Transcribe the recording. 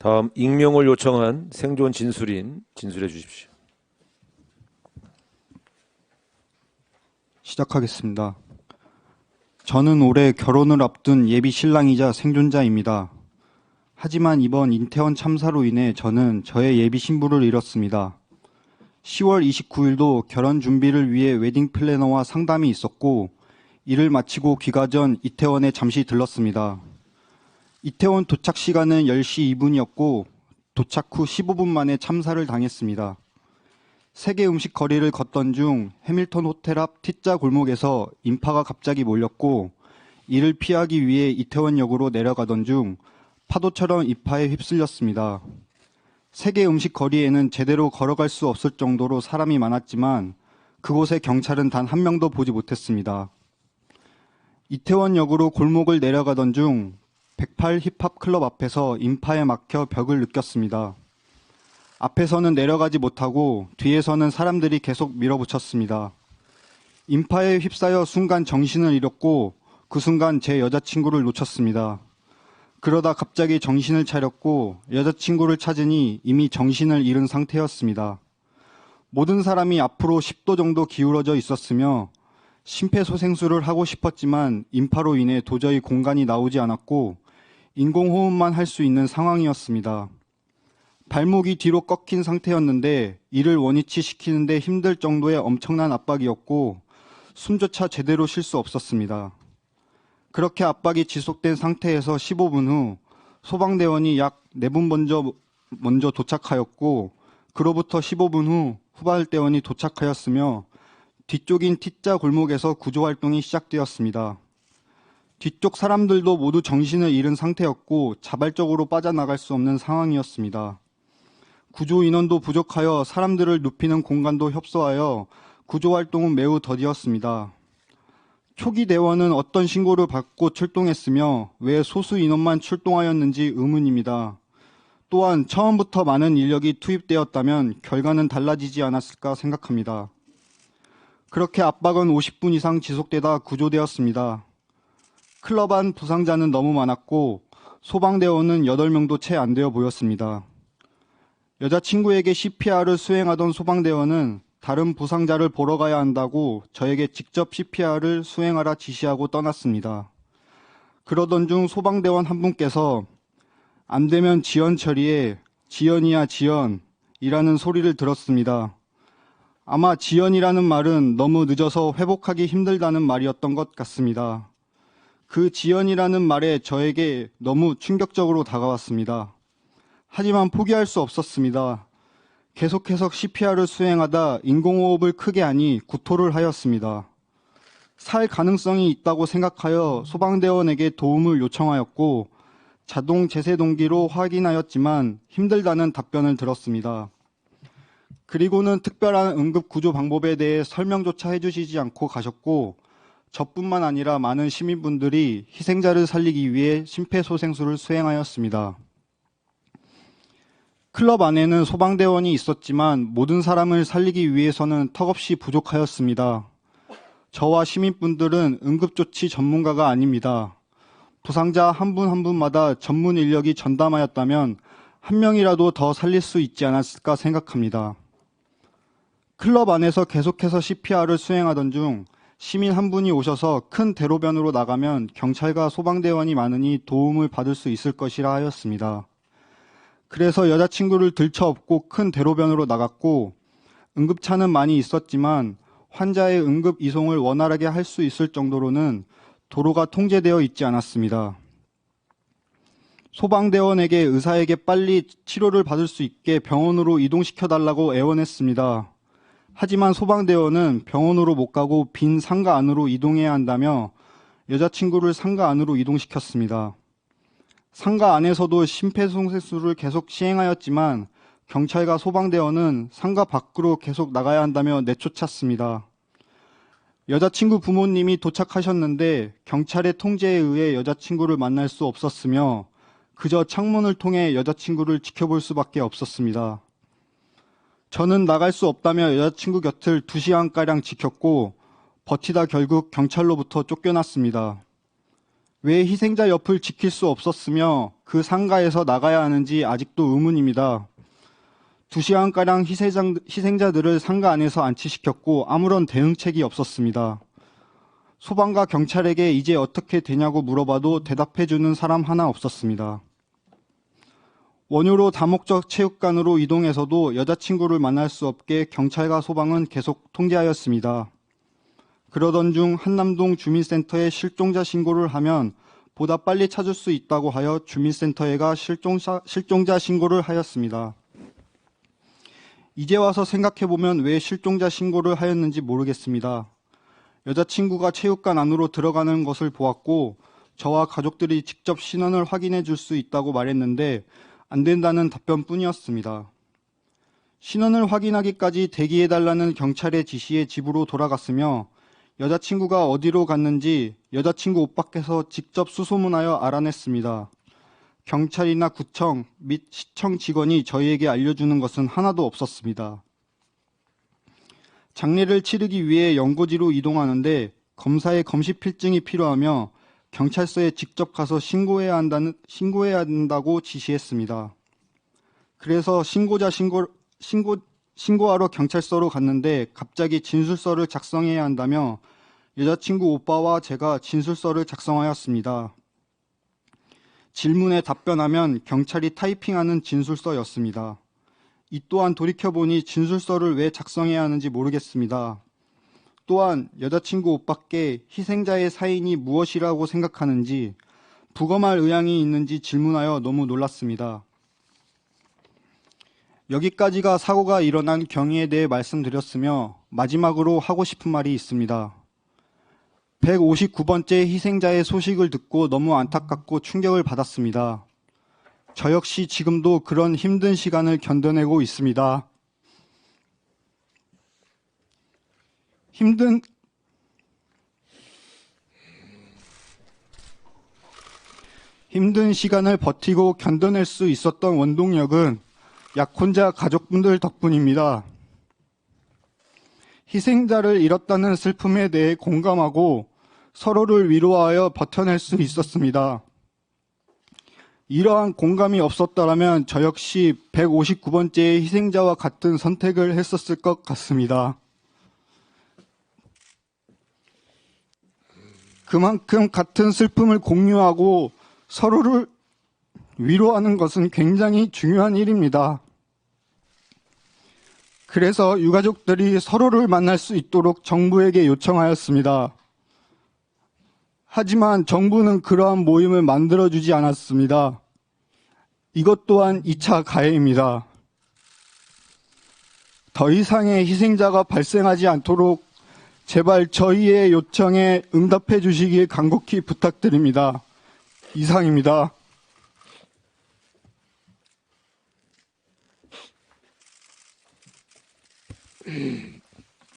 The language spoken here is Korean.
다음 익명을 요청한 생존 진술인 진술해 주십시오. 시작하겠습니다. 저는 올해 결혼을 앞둔 예비 신랑이자 생존자입니다. 하지만 이번 인태원 참사로 인해 저는 저의 예비 신부를 잃었습니다. 10월 29일도 결혼 준비를 위해 웨딩 플래너와 상담이 있었고 이를 마치고 귀가 전 이태원에 잠시 들렀습니다. 이태원 도착 시간은 10시 2분이었고 도착 후 15분 만에 참사를 당했습니다. 세계 음식 거리를 걷던 중 해밀턴 호텔 앞 T자 골목에서 인파가 갑자기 몰렸고 이를 피하기 위해 이태원역으로 내려가던 중 파도처럼 인파에 휩쓸렸습니다. 세계 음식 거리에는 제대로 걸어갈 수 없을 정도로 사람이 많았지만 그곳에 경찰은 단 한 명도 보지 못했습니다. 이태원역으로 골목을 내려가던 중 108 힙합 클럽 앞에서 인파에 막혀 벽을 느꼈습니다. 앞에서는 내려가지 못하고 뒤에서는 사람들이 계속 밀어붙였습니다. 인파에 휩싸여 순간 정신을 잃었고 그 순간 제 여자친구를 놓쳤습니다. 그러다 갑자기 정신을 차렸고 여자친구를 찾으니 이미 정신을 잃은 상태였습니다. 모든 사람이 앞으로 10도 정도 기울어져 있었으며 심폐소생술을 하고 싶었지만 인파로 인해 도저히 공간이 나오지 않았고 인공호흡만 할 수 있는 상황이었습니다. 발목이 뒤로 꺾인 상태였는데 이를 원위치 시키는데 힘들 정도의 엄청난 압박이었고 숨조차 제대로 쉴 수 없었습니다. 그렇게 압박이 지속된 상태에서 15분 후 소방대원이 약 4분 먼저 도착하였고 그로부터 15분 후 후발대원이 도착하였으며 뒤쪽인 T자 골목에서 구조활동이 시작되었습니다. 뒤쪽 사람들도 모두 정신을 잃은 상태였고 자발적으로 빠져나갈 수 없는 상황이었습니다. 구조 인원도 부족하여 사람들을 눕히는 공간도 협소하여 구조활동은 매우 더디었습니다. 초기 대원은 어떤 신고를 받고 출동했으며 왜 소수 인원만 출동하였는지 의문입니다. 또한 처음부터 많은 인력이 투입되었다면 결과는 달라지지 않았을까 생각합니다. 그렇게 압박은 50분 이상 지속되다 구조되었습니다. 클럽 안 부상자는 너무 많았고 소방대원은 8명도 채 안 되어 보였습니다. 여자친구에게 CPR을 수행하던 소방대원은 다른 부상자를 보러 가야 한다고 저에게 직접 CPR을 수행하라 지시하고 떠났습니다. 그러던 중 소방대원 한 분께서 안 되면 지연 처리해, 지연이야 지연이라는 소리를 들었습니다. 아마 지연이라는 말은 너무 늦어서 회복하기 힘들다는 말이었던 것 같습니다. 그 지연이라는 말에 저에게 너무 충격적으로 다가왔습니다. 하지만 포기할 수 없었습니다. 계속해서 CPR을 수행하다 인공호흡을 크게 하니 구토를 하였습니다. 살 가능성이 있다고 생각하여 소방대원에게 도움을 요청하였고 자동 제세동기로 확인하였지만 힘들다는 답변을 들었습니다. 그리고는 특별한 응급구조 방법에 대해 설명조차 해주시지 않고 가셨고 저뿐만 아니라 많은 시민분들이 희생자를 살리기 위해 심폐소생술을 수행하였습니다. 클럽 안에는 소방대원이 있었지만 모든 사람을 살리기 위해서는 턱없이 부족하였습니다. 저와 시민분들은 응급조치 전문가가 아닙니다. 부상자 한 분 한 분마다 전문 인력이 전담하였다면 한 명이라도 더 살릴 수 있지 않았을까 생각합니다. 클럽 안에서 계속해서 CPR을 수행하던 중 시민 한 분이 오셔서 큰 대로변으로 나가면 경찰과 소방대원이 많으니 도움을 받을 수 있을 것이라 하였습니다. 그래서 여자친구를 들쳐업고 큰 대로변으로 나갔고 응급차는 많이 있었지만 환자의 응급 이송을 원활하게 할 수 있을 정도로는 도로가 통제되어 있지 않았습니다. 소방대원에게 의사에게 빨리 치료를 받을 수 있게 병원으로 이동시켜달라고 애원했습니다. 하지만 소방대원은 병원으로 못 가고 빈 상가 안으로 이동해야 한다며 여자친구를 상가 안으로 이동시켰습니다. 상가 안에서도 심폐소생술을 계속 시행하였지만 경찰과 소방대원은 상가 밖으로 계속 나가야 한다며 내쫓았습니다. 여자친구 부모님이 도착하셨는데 경찰의 통제에 의해 여자친구를 만날 수 없었으며 그저 창문을 통해 여자친구를 지켜볼 수밖에 없었습니다. 저는 나갈 수 없다며 여자친구 곁을 2시간가량 지켰고 버티다 결국 경찰로부터 쫓겨났습니다. 왜 희생자 옆을 지킬 수 없었으며 그 상가에서 나가야 하는지 아직도 의문입니다. 2시간가량 희생자들을 상가 안에서 안치시켰고 아무런 대응책이 없었습니다. 소방과 경찰에게 이제 어떻게 되냐고 물어봐도 대답해주는 사람 하나 없었습니다. 원효로 다목적 체육관으로 이동해서도 여자친구를 만날 수 없게 경찰과 소방은 계속 통제하였습니다. 그러던 중 한남동 주민센터에 실종자 신고를 하면 보다 빨리 찾을 수 있다고 하여 주민센터에 가 실종자 신고를 하였습니다. 이제 와서 생각해보면 왜 실종자 신고를 하였는지 모르겠습니다. 여자친구가 체육관 안으로 들어가는 것을 보았고 저와 가족들이 직접 신원을 확인해 줄 수 있다고 말했는데 안 된다는 답변뿐이었습니다. 신원을 확인하기까지 대기해달라는 경찰의 지시에 집으로 돌아갔으며 여자친구가 어디로 갔는지 여자친구 오빠께서 직접 수소문하여 알아냈습니다. 경찰이나 구청 및 시청 직원이 저희에게 알려주는 것은 하나도 없었습니다. 장례를 치르기 위해 연고지로 이동하는데 검사의 검시 필증이 필요하며 경찰서에 직접 가서 신고해야 한다고 지시했습니다. 그래서 신고하러 경찰서로 갔는데 갑자기 진술서를 작성해야 한다며 여자친구 오빠와 제가 진술서를 작성하였습니다. 질문에 답변하면 경찰이 타이핑하는 진술서였습니다. 이 또한 돌이켜보니 진술서를 왜 작성해야 하는지 모르겠습니다. 또한 여자친구 오빠께 희생자의 사인이 무엇이라고 생각하는지 부검할 의향이 있는지 질문하여 너무 놀랐습니다. 여기까지가 사고가 일어난 경위에 대해 말씀드렸으며 마지막으로 하고 싶은 말이 있습니다. 159번째 희생자의 소식을 듣고 너무 안타깝고 충격을 받았습니다. 저 역시 지금도 그런 힘든 시간을 견뎌내고 있습니다. 힘든 시간을 버티고 견뎌낼 수 있었던 원동력은 약혼자 가족분들 덕분입니다. 희생자를 잃었다는 슬픔에 대해 공감하고 서로를 위로하여 버텨낼 수 있었습니다. 이러한 공감이 없었다면 저 역시 159번째의 희생자와 같은 선택을 했었을 것 같습니다. 그만큼 같은 슬픔을 공유하고 서로를 위로하는 것은 굉장히 중요한 일입니다. 그래서 유가족들이 서로를 만날 수 있도록 정부에게 요청하였습니다. 하지만 정부는 그러한 모임을 만들어주지 않았습니다. 이것 또한 2차 가해입니다. 더 이상의 희생자가 발생하지 않도록 제발 저희의 요청에 응답해 주시길 간곡히 부탁드립니다. 이상입니다.